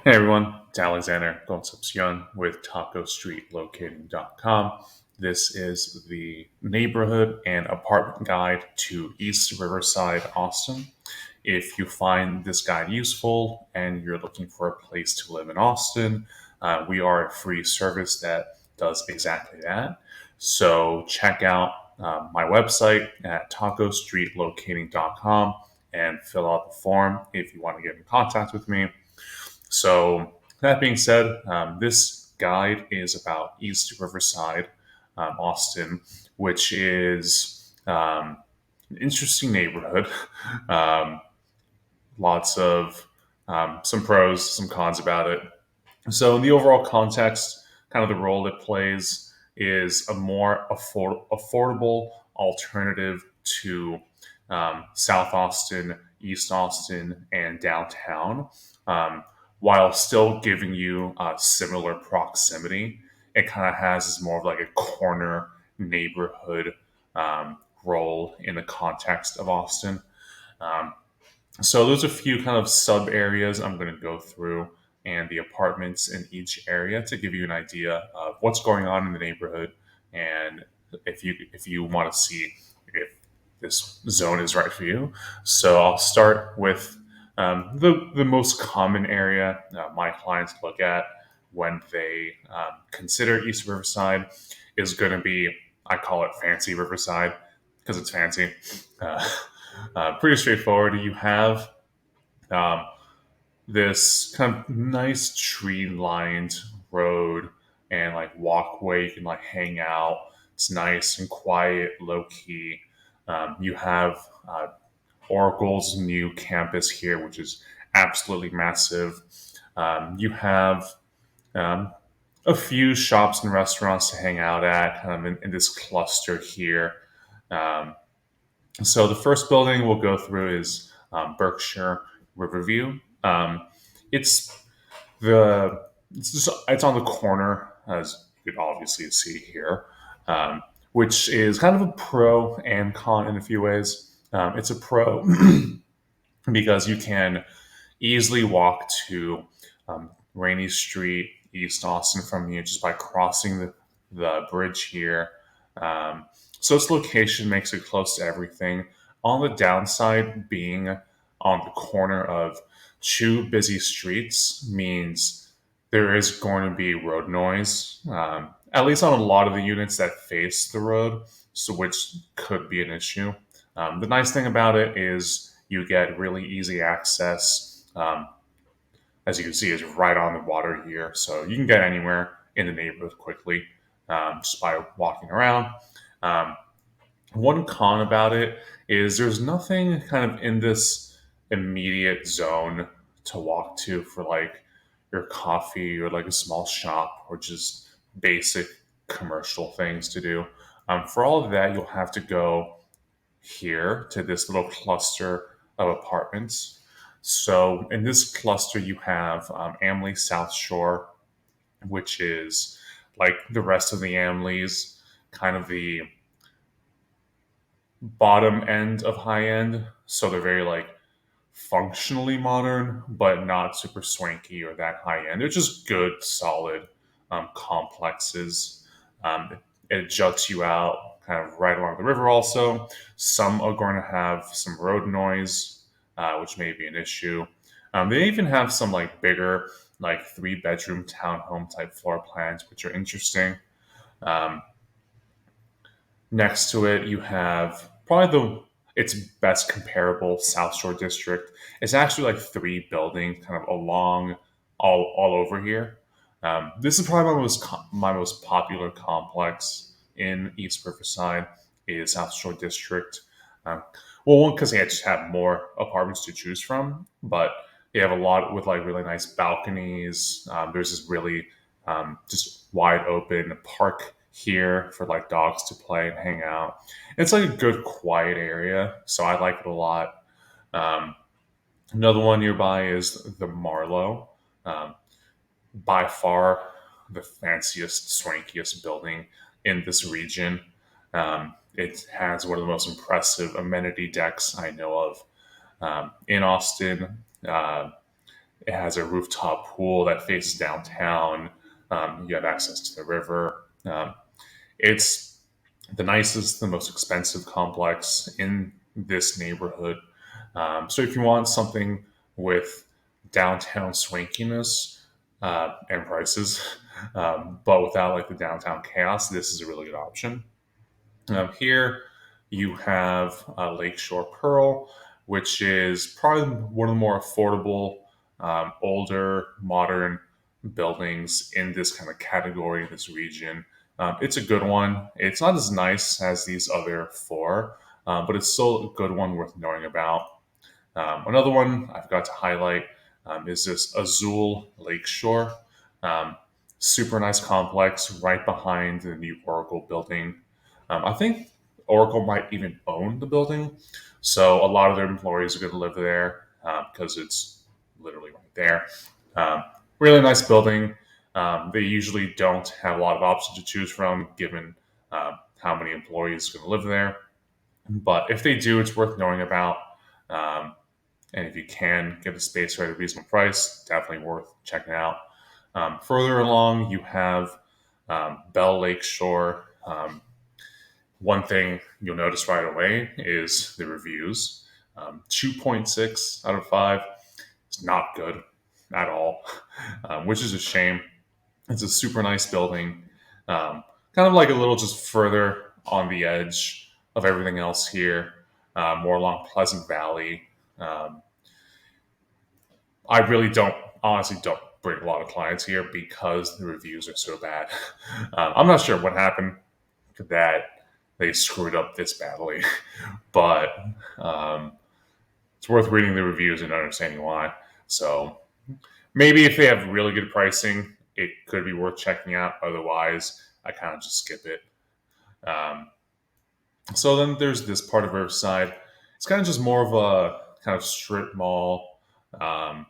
Hey everyone, it's Alexander Concepcion with TacoStreetLocating.com. This is the neighborhood and apartment guide to East Riverside, Austin. If you find this guide useful and you're looking for a place to live in Austin, we are a free service that does exactly that. So check out my website at TacoStreetLocating.com and fill out the form if you want to get in contact with me. So, that being said, this guide is about East Riverside, Austin, which is an interesting neighborhood. Um, Lots of some pros, some cons about it. So, in the overall context, kind of the role it plays is a more affordable alternative to South Austin, East Austin, and downtown, um, while still giving you a similar proximity. It kind of has this more of like a corner neighborhood role in the context of Austin. Um, so there's a few kind of sub areas I'm going to go through and the apartments in each area to give you an idea of what's going on in the neighborhood and if you want to see if this zone is right for you. So I'll start with the most common area my clients look at when they consider East Riverside is going to be, I call it fancy Riverside because it's fancy. Uh, Pretty straightforward. You have um, this kind of nice tree lined road and like walkway. You can like hang out. It's nice and quiet, low key. You have Oracle's new campus here, which is absolutely massive. You have um, a few shops and restaurants to hang out at, kind of in this cluster here. Um, so the first building we'll go through is Berkshire River View. It's it's on the corner, as you can obviously see here, which is kind of a pro and con in a few ways. It's a pro because you can easily walk to Rainy Street, East Austin from here just by crossing the bridge here. Um, so its location makes it close to everything. On the downside, being on the corner of two busy streets means there is going to be road noise, at least on a lot of the units that face the road, so which could be an issue. The nice thing about it is you get really easy access. As you can see, is right on the water here, so you can get anywhere in the neighborhood quickly just by walking around. Um, One con about it is there's nothing kind of in this immediate zone to walk to for like your coffee or like a small shop or just basic commercial things to do. For all of that, you'll have to go here to this little cluster of apartments. So in this cluster, you have Amley South Shore, which is like the rest of the Amleys, kind of the bottom end of high end. So they're very like functionally modern, but not super swanky or that high end. They're just good, solid complexes. Um, it juts you out kind of right along the river, also. Some are going to have some road noise, which may be an issue. They even have some like bigger, like 3 bedroom townhome type floor plans, which are interesting. Um, Next to it, you have probably the its best comparable South Shore district. It's actually like 3 buildings kind of along all over here. This is probably my most popular complex in East Riverside is South Shore district. Um, well, one because they just have more apartments to choose from, but they have a lot with like really nice balconies. There's this really just wide open park here for like dogs to play and hang out. It's like a good quiet area, so I like it a lot. Um, Another one nearby is the Marlow, um, by far the fanciest, swankiest building in this region. It has one of the most impressive amenity decks I know of in Austin. It has a rooftop pool that faces downtown. You have access to the river. It's the nicest, the most expensive complex in this neighborhood. So if you want something with downtown swankiness and prices, but without like the downtown chaos, this is a really good option. Here you have Lakeshore Pearl, which is probably one of the more affordable, older, modern buildings in this kind of category in this region. It's a good one. It's not as nice as these other four, but it's still a good one worth knowing about. Another one I forgot to highlight is this Azul Lakeshore. Um, Super nice complex right behind the new Oracle building. I think Oracle might even own the building, so a lot of their employees are going to live there because it's literally right there. Um, Really nice building. They usually don't have a lot of options to choose from given how many employees are going to live there. But if they do, it's worth knowing about. Um, and if you can get the space at a reasonable price, definitely worth checking out. Further along, you have Bell Lake Shore. One thing you'll notice right away is the reviews. 2.6 out of 5 is not good at all, which is a shame. It's a super nice building, kind of like a little just further on the edge of everything else here, more along Pleasant Valley. Um, I really don't, honestly, don't bring a lot of clients here because the reviews are so bad. I'm not sure what happened that they screwed up this badly, but um, it's worth reading the reviews and understanding why. So maybe if they have really good pricing, it could be worth checking out. Otherwise, I kind of just skip it. Um, so then there's this part of Riverside. It's kind of just more of a kind of strip mall um,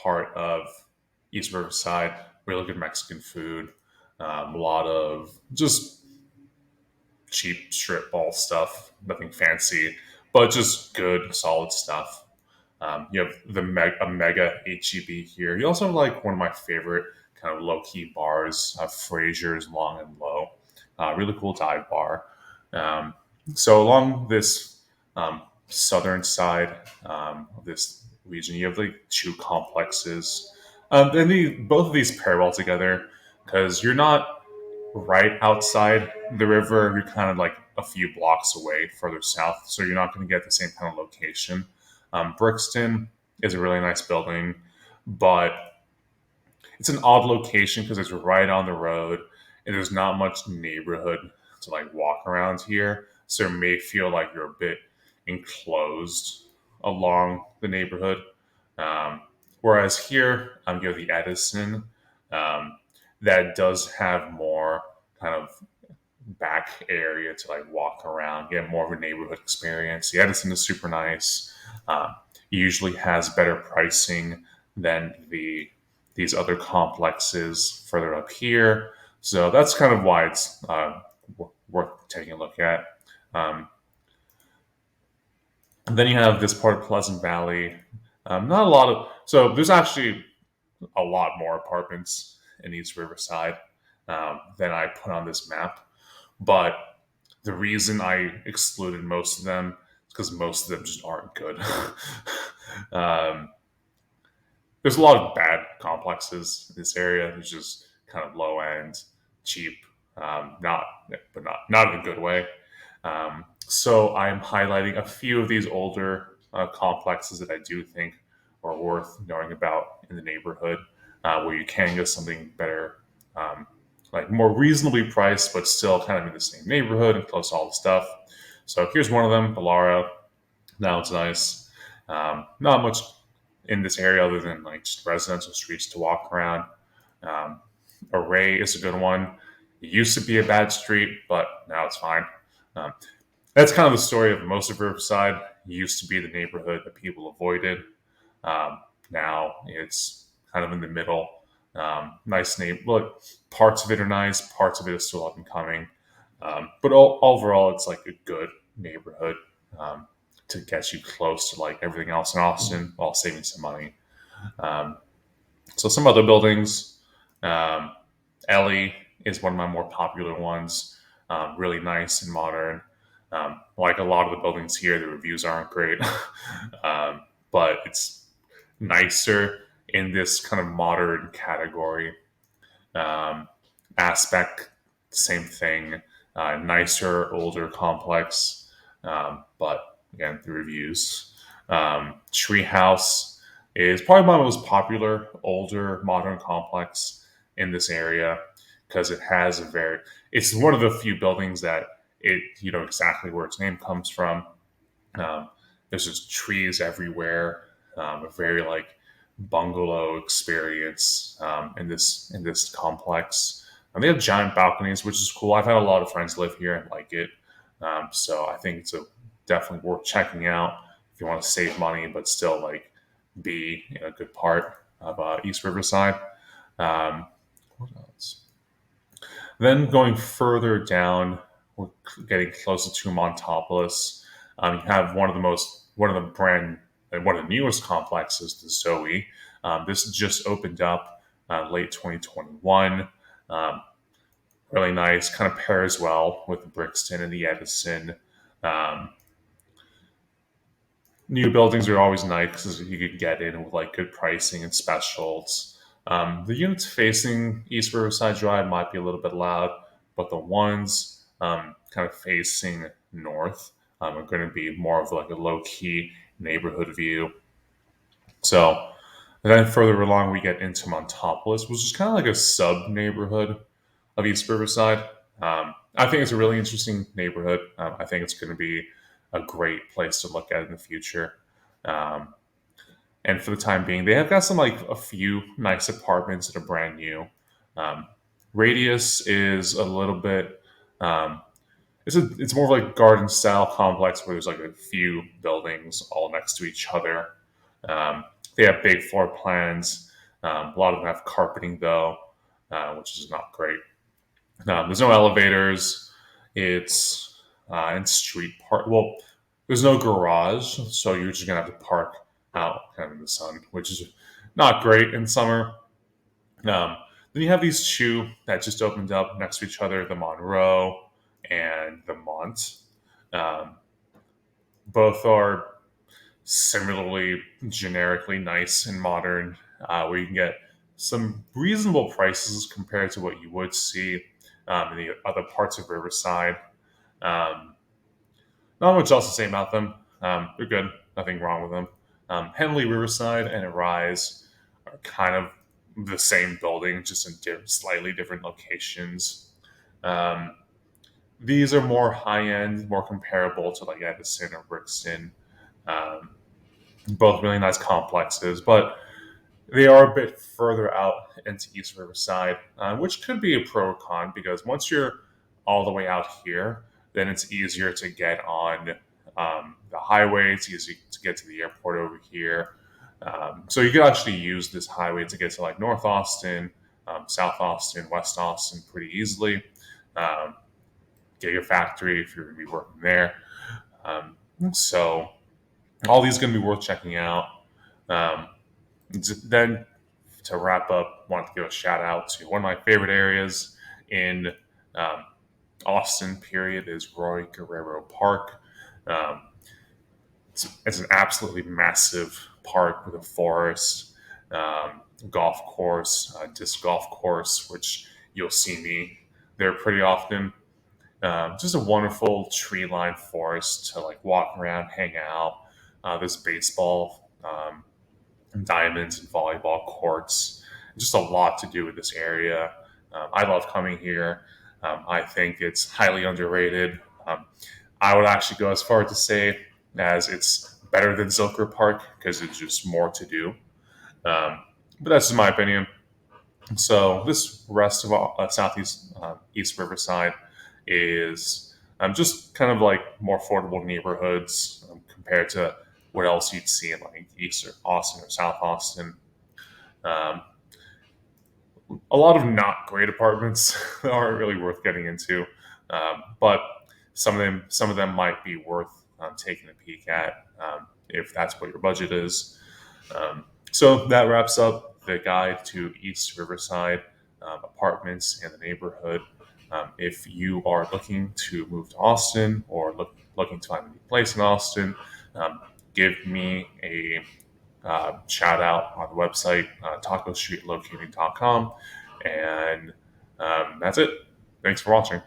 part of East Riverside. Really good Mexican food. A lot of just cheap strip mall stuff. Nothing fancy, but just good, solid stuff. You have a mega HEB here. You also have like one of my favorite kind of low key bars, Fraser's Long and Low. Really cool dive bar. Um, so along this southern side of this region, you have like two complexes. Both of these pair well together because you're not right outside the river. You're kind of like a few blocks away further south, so you're not going to get the same kind of location. Brixton is a really nice building, but it's an odd location because it's right on the road and there's not much neighborhood to like walk around here. So it may feel like you're a bit enclosed along the neighborhood. Um, Whereas here, you have the Edison um, that does have more kind of back area to like walk around, get more of a neighborhood experience. The Edison is super nice. Usually has better pricing than these other complexes further up here. So that's kind of why it's worth taking a look at. Um, and then you have this part of Pleasant Valley. Not a lot of so there's actually a lot more apartments in East Riverside than I put on this map. But the reason I excluded most of them is because most of them just aren't good. um, there's a lot of bad complexes in this area. There's just kind of low end, cheap, not but not in a good way. So I'm highlighting a few of these older complexes that I do think are worth knowing about in the neighborhood, where you can get something better, like more reasonably priced, but still kind of in the same neighborhood and close to all the stuff. So here's one of them, Balara. Now it's nice. Not much in this area other than like just residential streets to walk around. Um, Array is a good one. It used to be a bad street, but now it's fine. Um, that's kind of the story of most of Riverside. It used to be the neighborhood that people avoided. Now it's kind of in the middle. Nice name. Look, parts of it are nice. Parts of it is still up and coming. But overall, it's like a good neighborhood to get you close to like everything else in Austin while saving some money. Um, so some other buildings, um, Ellie is one of my more popular ones. Really nice and modern. Like a lot of the buildings here, the reviews aren't great, but it's nicer in this kind of modern category. Um, Aspect, same thing. Nicer, older complex, but again, the reviews. Treehouse is probably my most popular older modern complex in this area because it has a very. It's one of the few buildings that you know exactly where its name comes from. Um, there's just trees everywhere. A very like bungalow experience in this complex. And they have giant balconies, which is cool. I've had a lot of friends live here and like it, so I think it's definitely worth checking out if you want to save money but still like be in a good part of East Riverside. Um, what else? Then going further down, we're getting closer to Montopoulos. You have one of the brand, one of the newest complexes, the Zoe. This just opened up late 2021. Um, really nice, kind of pairs well with the Brixton and the Edison. Um, New buildings are always nice because you can get in with like good pricing and specials. The units facing East Riverside Drive might be a little bit loud, but the ones kind of facing north are going to be more of like a low key neighborhood view. So then further along, we get into Montopoulos, which is kind of like a sub neighborhood of East Riverside. I think it's a really interesting neighborhood. I think it's going to be a great place to look at in the future. Um, and for the time being, they have got some like a few nice apartments that are brand new. Um, Radius is a little bit. Um, it's more of like garden style complex where there's like a few buildings all next to each other. Um, they have big floor plans. A lot of them have carpeting though, which is not great. There's no elevators. It's in street park. Well, there's no garage, so you're just gonna have to park out kind of in the sun, which is not great in summer. Then you have these two that just opened up next to each other, the Monroe and the Mont. Um, Both are similarly generically nice and modern, where you can get some reasonable prices compared to what you would see in the other parts of Riverside. Um, Not much else to say about them. They're good. Nothing wrong with them. Henley Riverside and Arise are kind of the same building, just in slightly different locations. Um, these are more high end, more comparable to like Edison or Brixton. Um, Both really nice complexes, but they are a bit further out into East Riverside, which could be a pro or con because once you're all the way out here, then it's easier to get on the highway. It's easy to get to the airport over here. So you could actually use this highway to get to like North Austin, South Austin, West Austin pretty easily. Um, get your factory if you're going to be working there. Um, so all these are going to be worth checking out. Um, then to wrap up, I want to give a shout out to one of my favorite areas in um, Austin. Period is Rory Guerrero Park. Um, it's an absolutely massive park with a forest, golf course, disc golf course, which you'll see me there pretty often. Just a wonderful tree-lined forest to like walk around, hang out. There's baseball. Diamonds and volleyball courts. Just a lot to do with this area. I love coming here. I think it's highly underrated. I would actually go as far to say as it's better than Zilker Park because there's just more to do. But that's just my opinion. So this rest of Southeast East Riverside is just kind of like more affordable neighborhoods compared to what else you'd see in like East or Austin or South Austin. Um, a lot of not great apartments that aren't really worth getting into, but some of them might be worth taking a peek at if that's what your budget is. So that wraps up the guide to East Riverside apartments and the neighborhood. If you are looking to move to Austin or looking to find a new place in Austin, um, give me a shout out on the website, tacostreetlocating.com. And that's it. Thanks for watching.